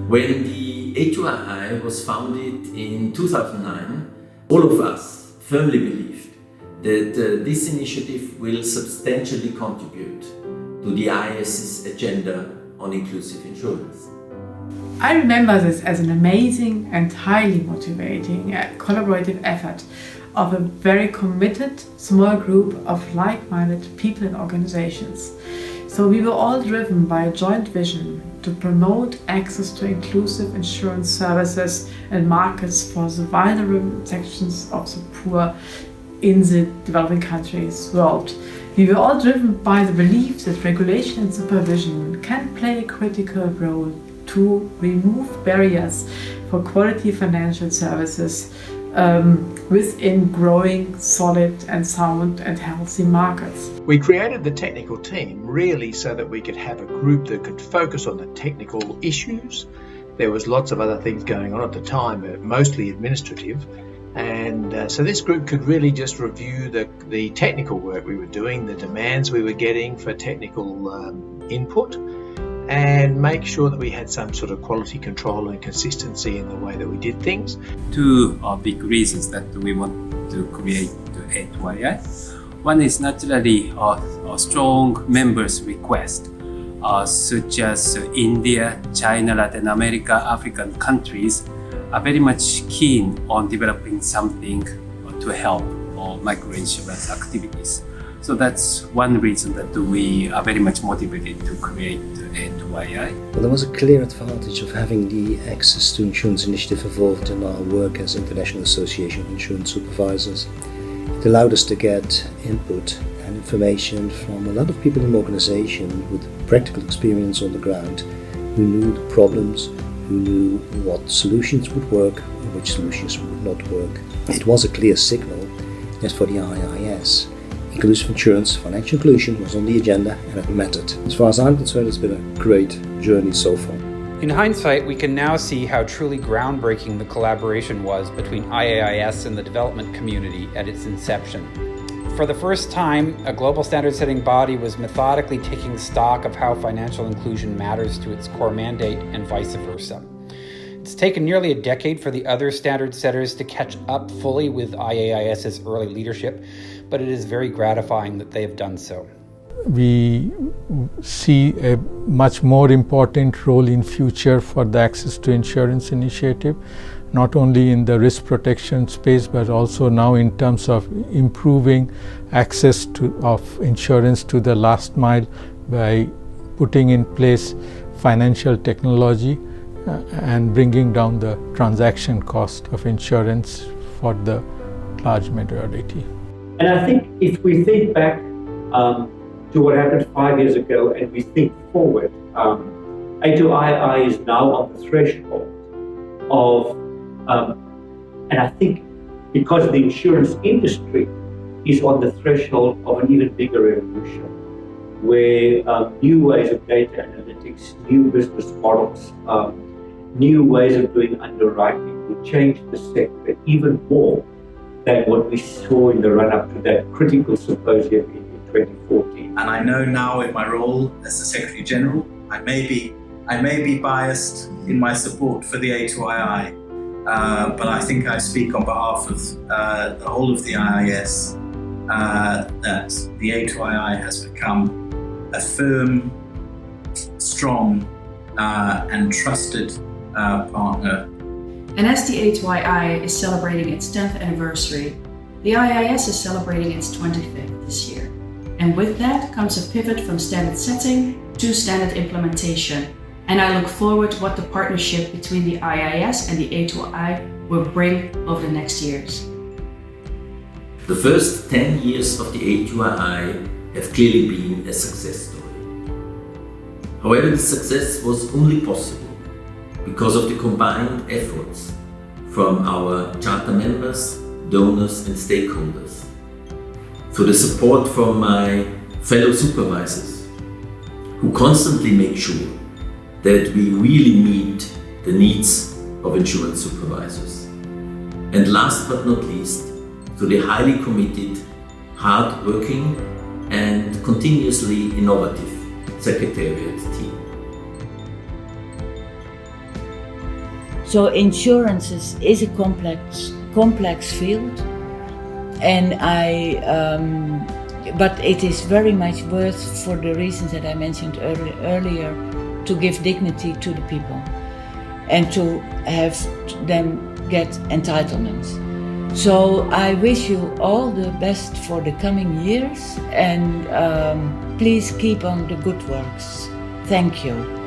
When the A2ii was founded in 2009, all of us firmly believed that this initiative will substantially contribute to the IIS's agenda on inclusive insurance. I remember this as an amazing and highly motivating and collaborative effort of a very committed small group of like-minded people and organizations. So we were all driven by a joint vision to promote access to inclusive insurance services and markets for the vulnerable sections of the poor in the developing countries world. We were all driven by the belief that regulation and supervision can play a critical role to remove barriers for quality financial services within growing, solid and sound and healthy markets. We created the technical team really so that we could have a group that could focus on the technical issues. There was lots of other things going on at the time, but mostly administrative. And so this group could really just review the technical work we were doing, the demands we were getting for technical input, and make sure that we had some sort of quality control and consistency in the way that we did things. Two big reasons that we want to create the A2ii. One is naturally a strong members' request, such as India, China, Latin America, African countries are very much keen on developing something to help microinsurance activities. So that's one reason that we are very much motivated to create A2ii. Well, there was a clear advantage of having the Access to Insurance initiative involved in our work as International Association of Insurance Supervisors. It allowed us to get input and information from a lot of people in the organization with practical experience on the ground, who knew the problems, who knew what solutions would work and which solutions would not work. It was a clear signal that for the IIS, inclusive insurance, financial inclusion was on the agenda and it mattered. As far as I'm concerned, it's been a great journey so far. In hindsight, we can now see how truly groundbreaking the collaboration was between IIS and the development community at its inception. For the first time, a global standard-setting body was methodically taking stock of how financial inclusion matters to its core mandate and vice versa. It's taken nearly a decade for the other standard setters to catch up fully with IAIS's early leadership, but it is very gratifying that they have done so. We see a much more important role in future for the Access to Insurance initiative, not only in the risk protection space, but also now in terms of improving access of insurance to the last mile by putting in place financial technology and bringing down the transaction cost of insurance for the large majority. And I think if we think back to what happened 5 years ago and we think forward, A2ii is now on the threshold of, and I think because the insurance industry is on the threshold of an even bigger revolution, where new ways of data analytics, new business models, new ways of doing underwriting will change the sector even more than what we saw in the run-up to that critical symposium in 2014. And I know now in my role as the Secretary General, I may be biased in my support for the A2ii, but I think I speak on behalf of the whole of the IIS that the A2ii has become a firm, strong and trusted partner. And as the A2ii is celebrating its 10th anniversary, the IIS is celebrating its 25th this year. And with that comes a pivot from standard setting to standard implementation. And I look forward to what the partnership between the IIS and the A2ii will bring over the next years. The first 10 years of the A2ii have clearly been a success story. However, the success was only possible because of the combined efforts from our charter members, donors and stakeholders. For the support from my fellow supervisors, who constantly make sure that we really meet the needs of insurance supervisors. And last but not least, to the highly committed, hard-working and continuously innovative Secretariat team. So insurance is a complex field, and but it is very much worth, for the reasons that I mentioned earlier, to give dignity to the people and to have them get entitlements. So I wish you all the best for the coming years, and please keep on the good works. Thank you.